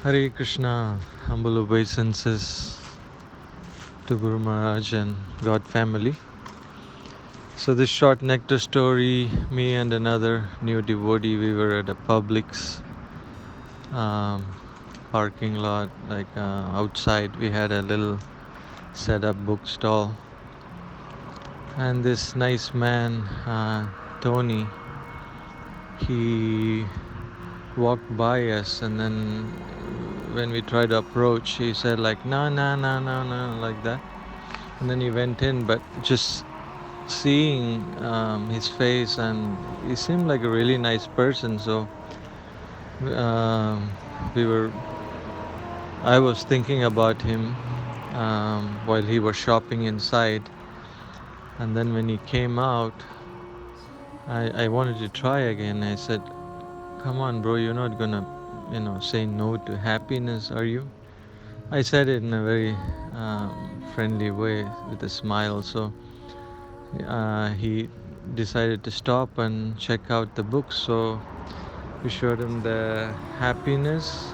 Hare Krishna, humble obeisances to Guru Maharaj and God family. So this short nectar story, me and another new devotee, we were at a Publix um, parking lot, outside. We had a little set up bookstall. And this nice man, Tony, he walked by us, and then when we tried to approach, he said like, no, no, no, no, no, like that. And then he went in, but just seeing his face, and he seemed like a really nice person. So um, we were I was thinking about him while he was shopping inside. And then when he came out, I wanted to try again. I said, come on bro, you're not gonna say no to happiness, are you? I said it in a very friendly way with a smile. So he decided to stop and check out the books. So we showed him the happiness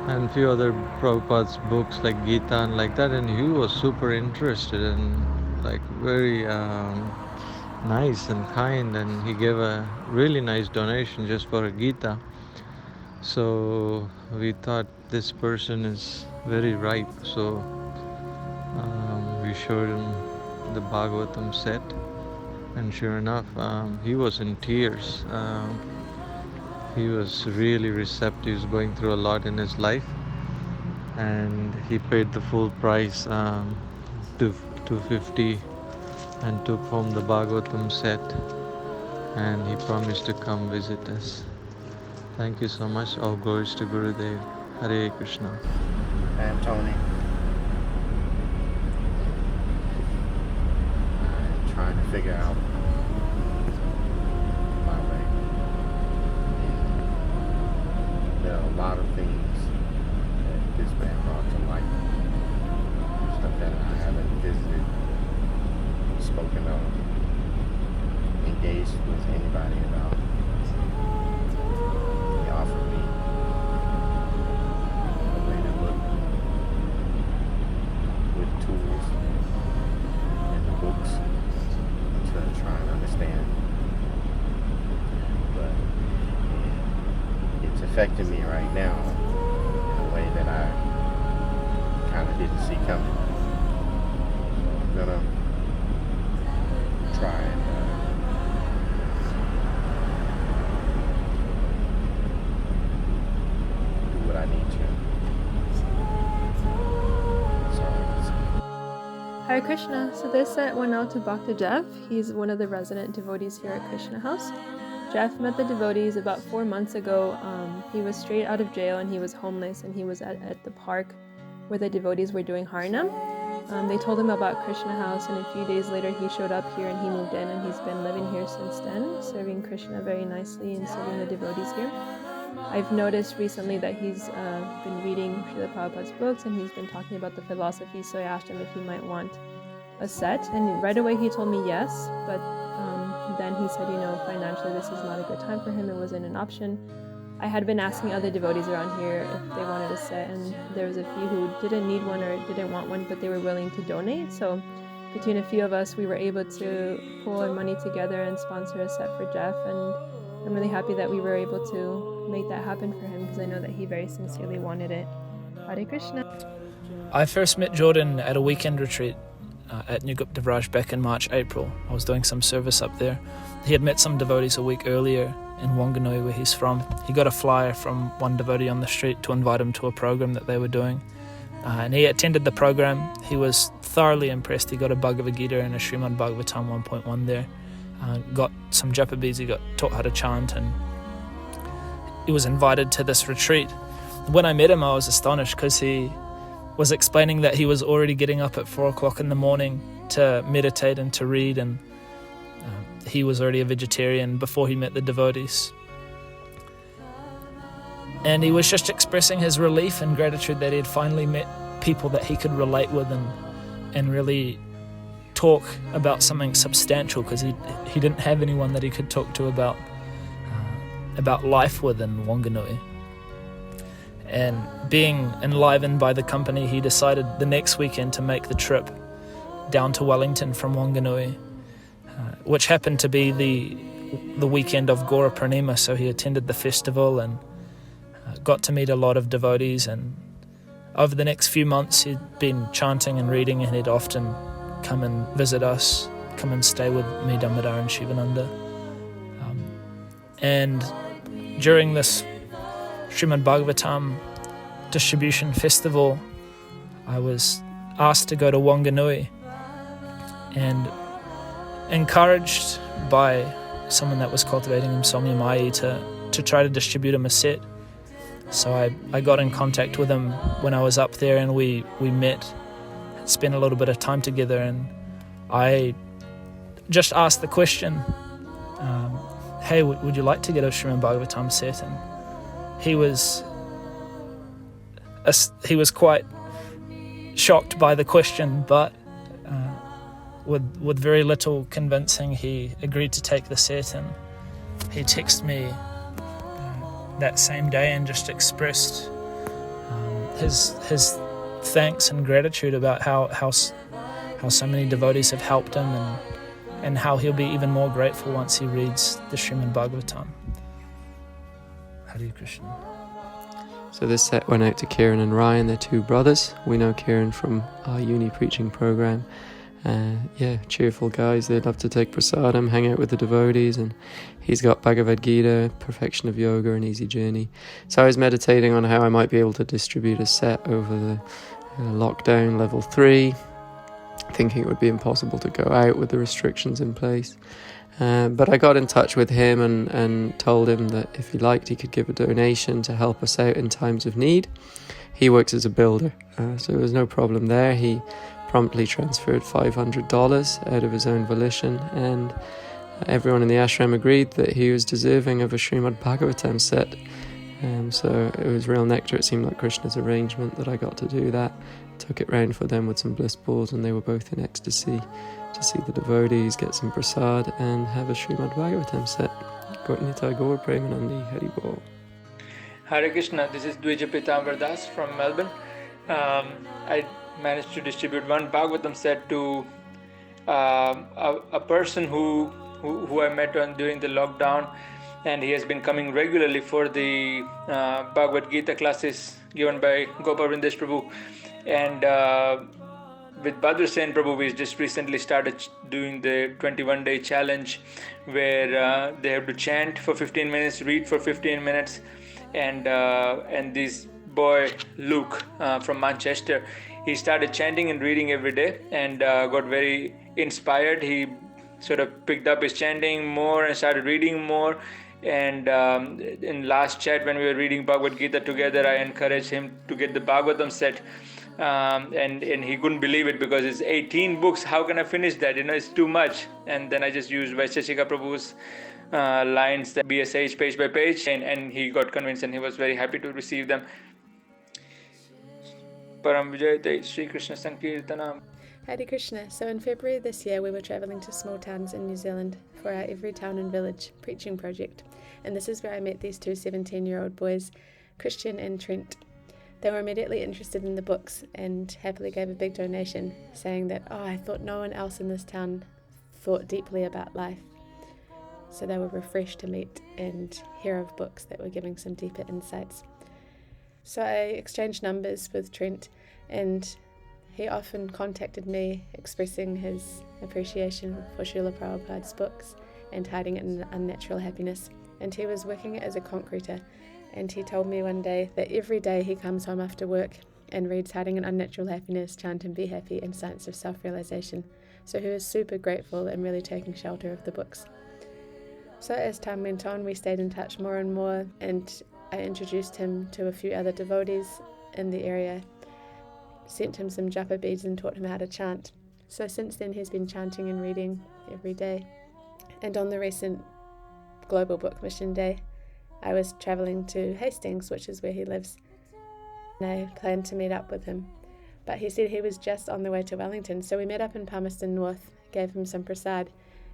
and few other Prabhupada's books like Gita and like that, and he was super interested and like very nice and kind, and he gave a really nice donation just for a Gita. So we thought this person is very ripe. So we showed him the Bhagavatam set, and sure enough, he was in tears. He was really receptive. He was going through a lot in his life, and he paid the full price, $250, and took home the Bhagavatam set, and he promised to come visit us. Thank you so much. All glories to Gurudev. Hare Krishna. I'm Tony. I'm trying to figure out my way. And there are a lot of things that this man brought to light. Stuff that I haven't visited, spoken of, engaged with anybody about. He offered me a way to look with tools and the books to try and understand. But it's affecting me right now in a way that I kind of didn't see coming. So I'm gonna try and do what I need to. Hare Krishna. So this set went out to Bhakta Jeff. He's one of the resident devotees here at Krishna House. Jeff met the devotees about 4 months ago. He was straight out of jail and he was homeless, and he was at the park where the devotees were doing Harinam. They told him about Krishna House, and a few days later he showed up here and he moved in, and he's been living here since then, serving Krishna very nicely and serving the devotees here. I've noticed recently that he's been reading Srila Prabhupada's books, and he's been talking about the philosophy, so I asked him if he might want a set, and right away he told me yes, but then he said, financially this is not a good time for him, it wasn't an option. I had been asking other devotees around here if they wanted a set, and there was a few who didn't need one or didn't want one, but they were willing to donate. So between a few of us, we were able to pull our money together and sponsor a set for Jeff, and I'm really happy that we were able to make that happen for him, because I know that he very sincerely wanted it. Hare Krishna. I first met Jordan at a weekend retreat at New Guptavraj back in March, April. I was doing some service up there. He had met some devotees a week earlier in Wanganui, where he's from. He got a flyer from one devotee on the street to invite him to a program that they were doing. And he attended the program. He was thoroughly impressed. He got a Bhagavad Gita and a Srimad Bhagavatam 1.1 there. Got some Japabis, he got taught how to chant, and he was invited to this retreat. When I met him, I was astonished, because he was explaining that he was already getting up at 4 o'clock in the morning to meditate and to read, and he was already a vegetarian before he met the devotees. And he was just expressing his relief and gratitude that he had finally met people that he could relate with and really talk about something substantial, because he didn't have anyone that he could talk to about life with in Wanganui. And being enlivened by the company, he decided the next weekend to make the trip down to Wellington from Wanganui, which happened to be the weekend of Gora Purnima, so he attended the festival and got to meet a lot of devotees. And over the next few months he'd been chanting and reading, and he'd often come and visit us, come and stay with me, Damodar and Shivananda. And during this Srimad Bhagavatam distribution festival, I was asked to go to Wanganui, and encouraged by someone that was cultivating him, Saumya-mayī, to try to distribute him a set. So I got in contact with him when I was up there, and we met, spent a little bit of time together, and I just asked the question, hey, would you like to get a Srimad Bhagavatam set? And he was quite shocked by the question, but with very little convincing, he agreed to take the set. And he texted me that same day and just expressed his thanks and gratitude about how so many devotees have helped him, and how he'll be even more grateful once he reads the Srimad Bhagavatam. Hare Krishna. So this set went out to Kieran and Ryan, they're two brothers. We know Kieran from our uni preaching program. Cheerful guys. They love to take prasadam, hang out with the devotees, and he's got Bhagavad Gita, Perfection of Yoga, and Easy Journey. So I was meditating on how I might be able to distribute a set over the lockdown level 3, thinking it would be impossible to go out with the restrictions in place. But I got in touch with him and told him that if he liked, he could give a donation to help us out in times of need. He works as a builder, so there was no problem there. He promptly transferred $500 out of his own volition, and everyone in the ashram agreed that he was deserving of a Srimad Bhagavatam set. So it was real nectar. It seemed like Krishna's arrangement that I got to do that. Took it round for them with some bliss balls, and they were both in ecstasy to see the devotees, get some prasad, and have a Srimad Bhagavatam set. Gautnita Gaur Premanandi Hari Bol. Hare Krishna, this is Dvija Pitambar from Melbourne. I managed to distribute one Bhagavatam set to a person who I met during the lockdown, and he has been coming regularly for the Bhagavad Gita classes given by Gopal Vrindesh Prabhu. And with Badr Sen Prabhu, we just recently started doing the 21-day challenge, where they have to chant for 15 minutes, read for 15 minutes, and this boy Luke from Manchester, he started chanting and reading every day, and got very inspired. He sort of picked up his chanting more and started reading more. And in last chat, when we were reading Bhagavad Gita together, I encouraged him to get the Bhagavatam set. And he couldn't believe it, because it's 18 books. How can I finish that? It's too much. And then I just used Vaisheshika Prabhu's lines, that BSH page by page, and he got convinced, and he was very happy to receive them. Param Vijayate Sri Krishna Sankirtanam. Hare Krishna. So in February this year, we were travelling to small towns in New Zealand for our Every Town and Village preaching project. And this is where I met these two 17-year-old boys, Christian and Trent. They were immediately interested in the books and happily gave a big donation, saying that, I thought no one else in this town thought deeply about life. So they were refreshed to meet and hear of books that were giving some deeper insights. So I exchanged numbers with Trent, and he often contacted me expressing his appreciation for Srila Prabhupada's books and Hiding in Unnatural Happiness. And he was working as a concreter, and he told me one day that every day he comes home after work and reads Hiding in Unnatural Happiness, Chant and Be Happy, and Science of Self-Realization. So he was super grateful and really taking shelter of the books. So as time went on, we stayed in touch more and more, and I introduced him to a few other devotees in the area, sent him some japa beads and taught him how to chant. So since then he's been chanting and reading every day. And on the recent Global Book Mission Day, I was travelling to Hastings, which is where he lives, and I planned to meet up with him. But he said he was just on the way to Wellington, so we met up in Palmerston North, gave him some prasad,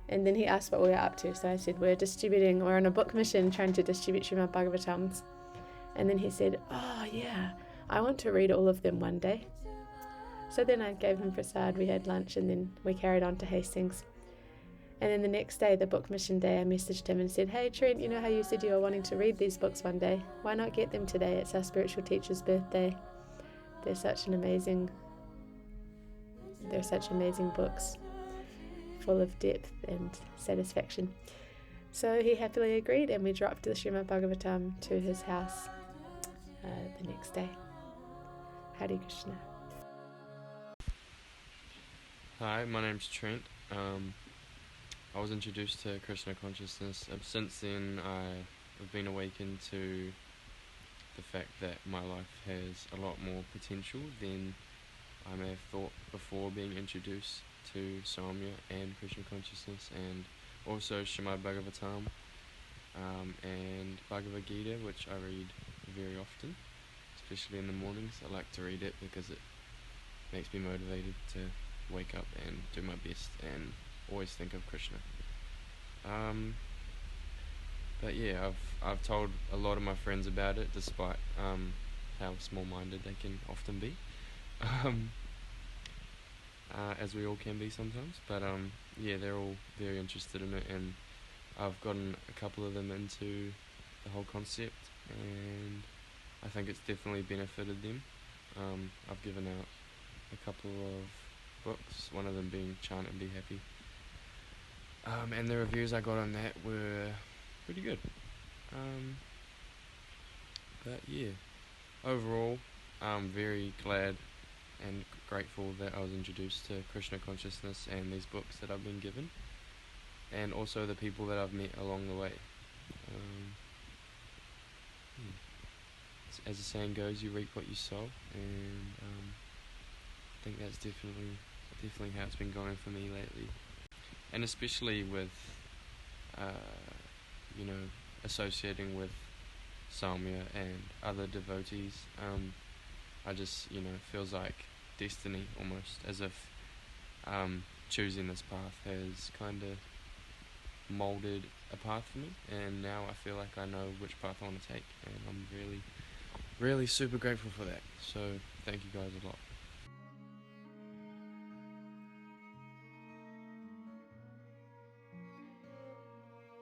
and then he asked what we were up to. So I said, we're on a book mission trying to distribute Srimad Bhagavatams. And then he said, oh yeah, I want to read all of them one day. So then I gave him prasad, we had lunch, and then we carried on to Hastings. And then the next day, the book mission day, I messaged him and said, hey Trent, you know how you said you were wanting to read these books one day? Why not get them today? It's our spiritual teacher's birthday. They're such amazing books, full of depth and satisfaction. So he happily agreed, and we dropped the Srimad Bhagavatam to his house the next day. Hare Krishna. Hi, my name's Trent. I was introduced to Krishna consciousness. Since then, I've been awakened to the fact that my life has a lot more potential than I may have thought before being introduced to Saumya and Krishna consciousness, and also Srimad Bhagavatam and Bhagavad Gita, which I read very often, especially in the mornings. I like to read it because it makes me motivated to wake up and do my best and always think of Krishna. But yeah, I've told a lot of my friends about it, despite how small-minded they can often be, as we all can be sometimes. But yeah, they're all very interested in it, and I've gotten a couple of them into the whole concept, and I think it's definitely benefited them. I've given out a couple of books, one of them being Chant and Be Happy, and the reviews I got on that were pretty good. But yeah, overall, I'm very glad and grateful that I was introduced to Krishna consciousness and these books that I've been given, and also the people that I've met along the way. As the saying goes, you reap what you sow, and I think that's definitely how it's been going for me lately, and especially with associating with Saumya and other devotees. I just, feels like destiny almost, as if choosing this path has kind of molded a path for me, and now I feel like I know which path I want to take, and I'm really, really super grateful for that. So thank you guys a lot.